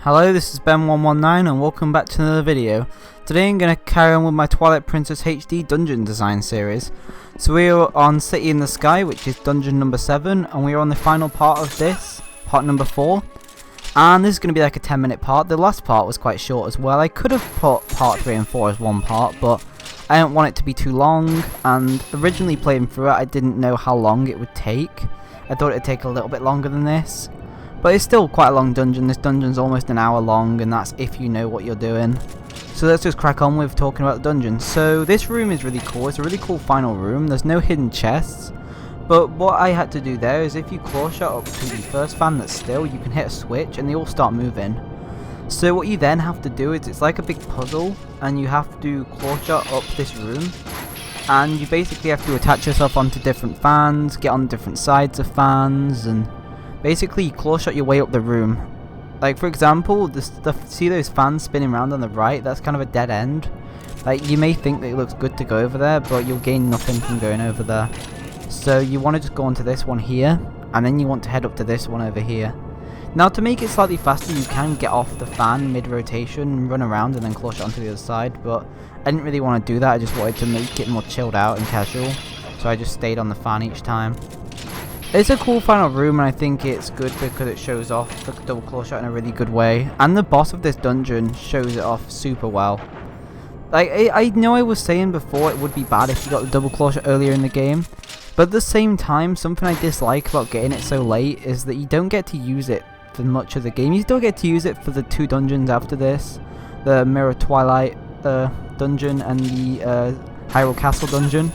Hello, this is Ben119 and welcome back to another video. Today I'm going to carry on with my Twilight Princess HD dungeon design series. So we are on City in the Sky, which is dungeon number 7, and we are on the final part of this, part number 4. And this is going to be like a 10-minute part. The last part was quite short as well. I could have put part 3 and 4 as one part, but I didn't want it to be too long, and originally playing through it I didn't know how long it would take. I thought it would take a little bit longer than this. But it's still quite a long dungeon. This dungeon's almost an hour long, and that's if you know what you're doing. So let's just crack on with talking about the dungeon. So this room is really cool. It's a really cool final room. There's no hidden chests. But what I had to do there is if you claw shot up to the first fan that's still, you can hit a switch and they all start moving. So what you then have to do is it's like a big puzzle, and you have to claw shot up this room. And you basically have to attach yourself onto different fans, get on different sides of fans, and basically you claw shot your way up the room. Like for example, see those fans spinning around on the right? That's kind of a dead end. Like you may think that it looks good to go over there, but you'll gain nothing from going over there. So you want to just go onto this one here, and then you want to head up to this one over here. Now to make it slightly faster, you can get off the fan mid-rotation and run around and then claw shot onto the other side, but I didn't really want to do that. I just wanted to make it more chilled out and casual, so I just stayed on the fan each time. It's a cool final room, and I think it's good because it shows off the double claw shot in a really good way, and the boss of this dungeon shows it off super well. Like I know I was saying before it would be bad if you got the double claw shot earlier in the game, but at the same time something I dislike about getting it so late is that you don't get to use it for much of the game. You still get to use it for the 2 dungeons after this, the Mirror Twilight dungeon and the Hyrule Castle dungeon.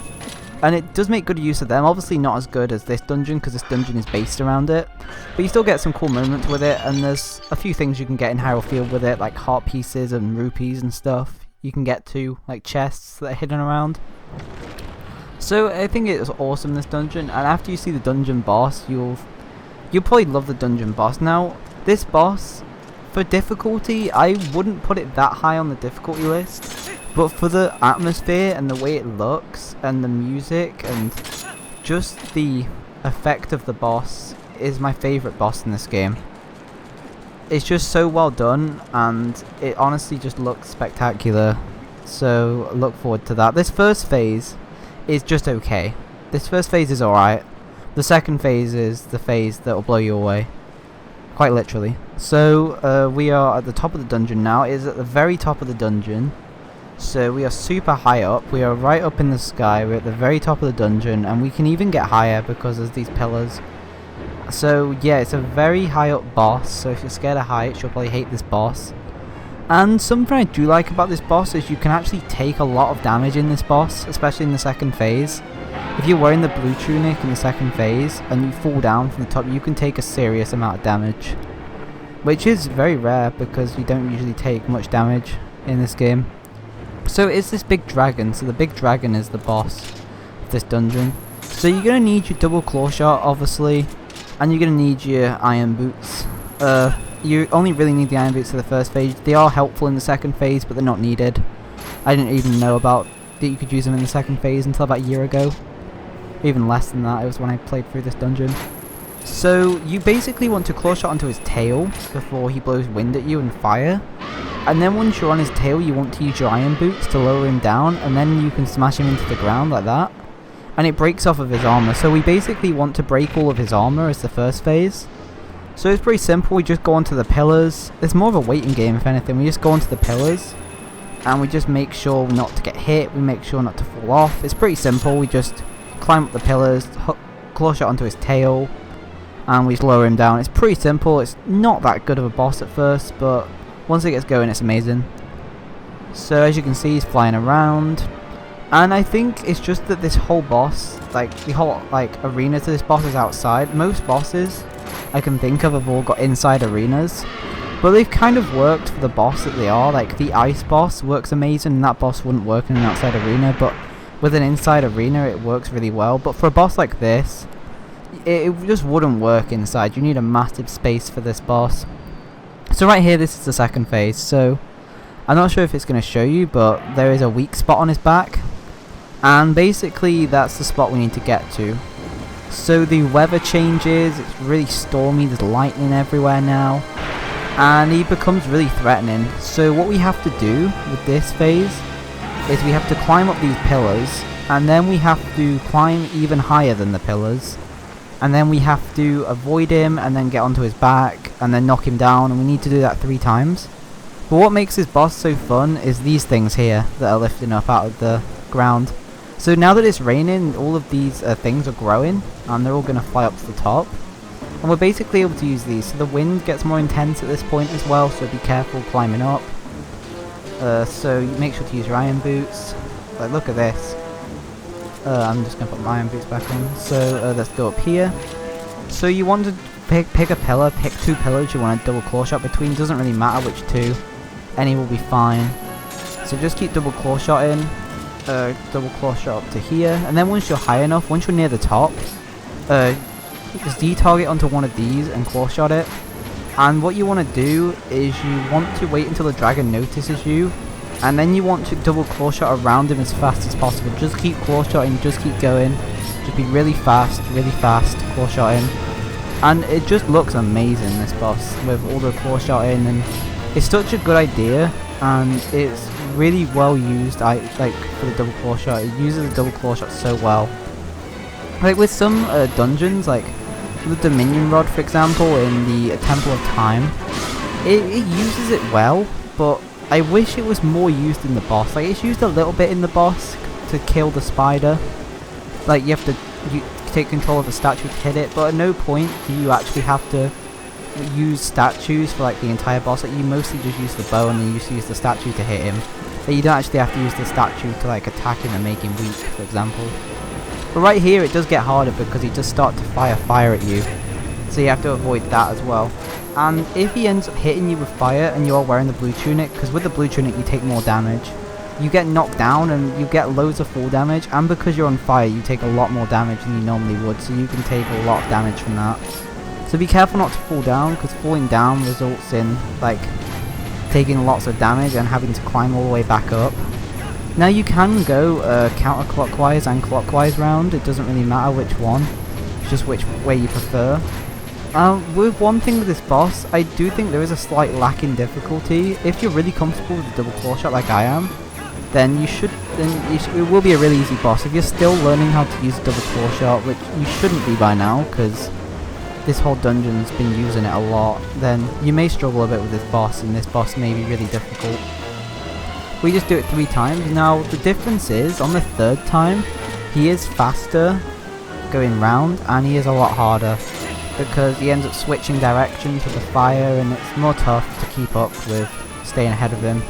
And it does make good use of them. Obviously not as good as this dungeon because this dungeon is based around it, but you still get some cool moments with it, and there's a few things you can get in Hyrule Field with it, like heart pieces and rupees and stuff. You can get to like chests that are hidden around. So I think it's awesome, this dungeon, and after you see the dungeon boss, you'll probably love the dungeon boss. Now this boss, for difficulty, I wouldn't put it that high on the difficulty list. But for the atmosphere and the way it looks and the music and just the effect of the boss is my favourite boss in this game. It's just so well done, and it honestly just looks spectacular. So look forward to that. This first phase is just okay. This first phase is alright. The second phase is the phase that will blow you away. Quite literally. So we are at the top of the dungeon now. It is at the very top of the dungeon. So we are super high up, we are right up in the sky, we're at the very top of the dungeon, and we can even get higher because there's these pillars. So yeah, it's a very high up boss, so if you're scared of heights you'll probably hate this boss. And something I do like about this boss is you can actually take a lot of damage in this boss, especially in the second phase. If you're wearing the blue tunic in the second phase and you fall down from the top, you can take a serious amount of damage. Which is very rare because you don't usually take much damage in this game. So it's this big dragon, so the big dragon is the boss of this dungeon. So you're going to need your double claw shot, obviously, and you're going to need your iron boots. You only really need the iron boots for the first phase. They are helpful in the second phase, but they're not needed. I didn't even know about that you could use them in the second phase until about a year ago. Even less than that, it was when I played through this dungeon. So you basically want to claw shot onto his tail before he blows wind at you and fire. And then once you're on his tail, you want to use your iron boots to lower him down, and then you can smash him into the ground like that. And it breaks off of his armor, so we basically want to break all of his armor as the first phase. So it's pretty simple, we just go onto the pillars. It's more of a waiting game if anything. We just go onto the pillars, and we just make sure not to get hit, we make sure not to fall off. It's pretty simple, we just climb up the pillars, claw shot onto his tail, and we just lower him down. It's pretty simple, it's not that good of a boss at first, but once it gets going, it's amazing. So as you can see, he's flying around, and I think it's just that this whole boss, like the whole arena to this boss is outside. Most bosses I can think of have all got inside arenas, but they've kind of worked for the boss that they are. Like the ice boss works amazing, and that boss wouldn't work in an outside arena, but with an inside arena it works really well. But for a boss like this, it just wouldn't work inside. You need a massive space for this boss. So right here, this is the second phase, so I'm not sure if it's going to show you, but there is a weak spot on his back, and basically that's the spot we need to get to. So the weather changes, it's really stormy, there's lightning everywhere now, and he becomes really threatening. So what we have to do with this phase is we have to climb up these pillars, and then we have to climb even higher than the pillars, and then we have to avoid him and then get onto his back and then knock him down, and we need to do that 3 times. But what makes this boss so fun is these things here that are lifting up out of the ground. So now that it's raining, all of these things are growing, and they're all going to fly up to the top. And we're basically able to use these. So the wind gets more intense at this point as well, so be careful climbing up. So you make sure to use your iron boots. Like, look at this. I'm just going to put my iron boots back on. So let's go up here. So you want to pick a pillar, pick 2 pillars you want a double claw shot between. Doesn't really matter which 2. Any will be fine. So just keep double claw shotting. Double claw shot up to here. And then once you're high enough, once you're near the top, just Z-target onto one of these and claw shot it. And what you want to do is you want to wait until the dragon notices you, and then you want to double claw shot around him as fast as possible. Just keep claw shotting, just keep going. Just be really fast claw shotting. And it just looks amazing, this boss, with all the claw shotting, and it's such a good idea, and it's really well used. Like for the double claw shot, it uses the double claw shot so well. Like with some dungeons, like the Dominion Rod, for example, in the Temple of Time, it uses it well, but I wish it was more used in the boss. Like, it's used a little bit in the boss to kill the spider. Like, you have to take control of the statue to hit it, but at no point do you actually have to use statues for like the entire boss. Like, you mostly just use the bow and then you just use the statue to hit him. But you don't actually have to use the statue to like attack him and make him weak, for example. But right here it does get harder because he does start to fire at you, so you have to avoid that as well. And if he ends up hitting you with fire and you are wearing the blue tunic, because with the blue tunic you take more damage, you get knocked down and you get loads of fall damage, and because you're on fire you take a lot more damage than you normally would, so you can take a lot of damage from that. So be careful not to fall down, because falling down results in like taking lots of damage and having to climb all the way back up. Now you can go counterclockwise and clockwise round, it doesn't really matter which one, it's just which way you prefer. With one thing with this boss, I do think there is a slight lack in difficulty. If you're really comfortable with the double claw shot like I am, then it will be a really easy boss. If you're still learning how to use double claw shot, which you shouldn't be by now, because this whole dungeon's been using it a lot, then you may struggle a bit with this boss, and this boss may be really difficult. We just do it 3 times. Now the difference is, on the 3rd time, he is faster going round, and he is a lot harder, because he ends up switching directions with the fire, and it's more tough to keep up with staying ahead of him.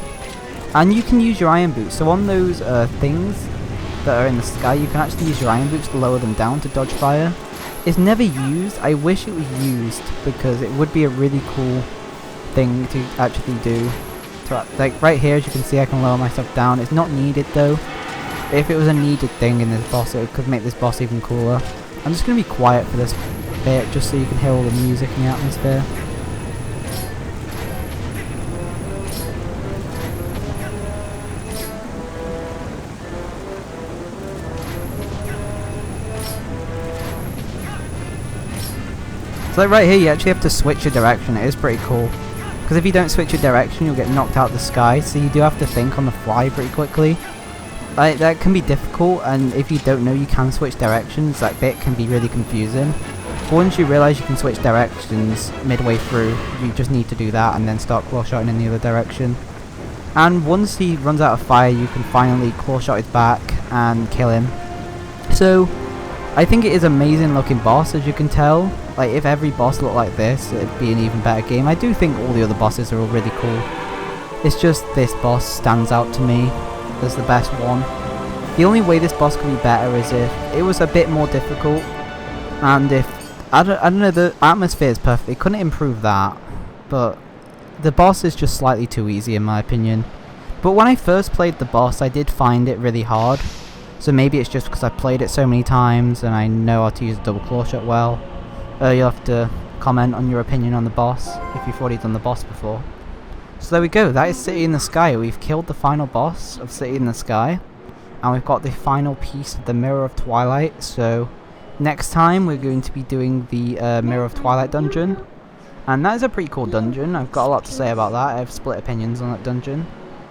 And you can use your iron boots, so on those things that are in the sky, you can actually use your iron boots to lower them down to dodge fire. It's never used. I wish it was used, because it would be a really cool thing to actually do. Like right here, as you can see, I can lower myself down. It's not needed though. If it was a needed thing in this boss, it could make this boss even cooler. I'm just going to be quiet for this bit, just so you can hear all the music in the atmosphere. So like right here, you actually have to switch your direction. It is pretty cool, because if you don't switch your direction, you'll get knocked out of the sky, so you do have to think on the fly pretty quickly. That can be difficult, and if you don't know you can switch directions, that bit can be really confusing. But once you realise you can switch directions midway through, you just need to do that and then start claw shotting in the other direction. And once he runs out of fire, you can finally claw shot his back and kill him. So I think it is an amazing looking boss, as you can tell. Like, if every boss looked like this, it'd be an even better game. I do think all the other bosses are all really cool. It's just this boss stands out to me as the best one. The only way this boss could be better is if it was a bit more difficult, and if I don't know, the atmosphere is perfect. They couldn't improve that, but the boss is just slightly too easy in my opinion. But when I first played the boss, I did find it really hard. So maybe it's just because I played it so many times and I know how to use double claw shot well. You'll have to comment on your opinion on the boss if you've already done the boss before. So there we go, that is City in the Sky. We've killed the final boss of City in the Sky, and we've got the final piece of the Mirror of Twilight. So next time we're going to be doing the Mirror of Twilight dungeon, And that is a pretty cool dungeon. I've got a lot to say about that. I have split opinions on that dungeon,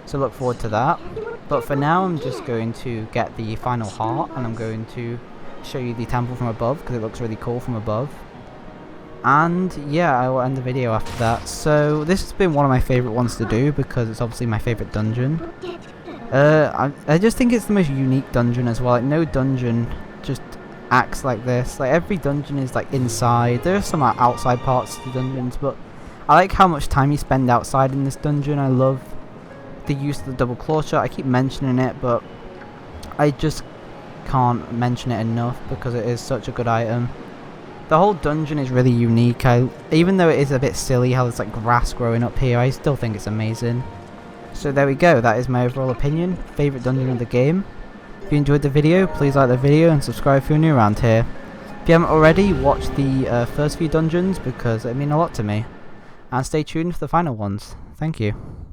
so look forward to that. But for now, I'm just going to get the final heart, and I'm going to show you the temple from above because it looks really cool from above. And yeah, I will end the video after that. So this has been one of my favourite ones to do because it's obviously my favourite dungeon. I just think it's the most unique dungeon as well. Like, no dungeon just acts like this. Like, every dungeon is like inside. There are some outside parts to the dungeons, but I like how much time you spend outside in this dungeon. I love the use of the double claw shot. I keep mentioning it, but I just can't mention it enough because it is such a good item. The whole dungeon is really unique. Even though it is a bit silly how there's like grass growing up here, I still think it's amazing. So there we go, that is my overall opinion. Favourite dungeon of the game. If you enjoyed the video, please like the video and subscribe if you're new around here. If you haven't already, watch the first few dungeons because they mean a lot to me. And stay tuned for the final ones. Thank you.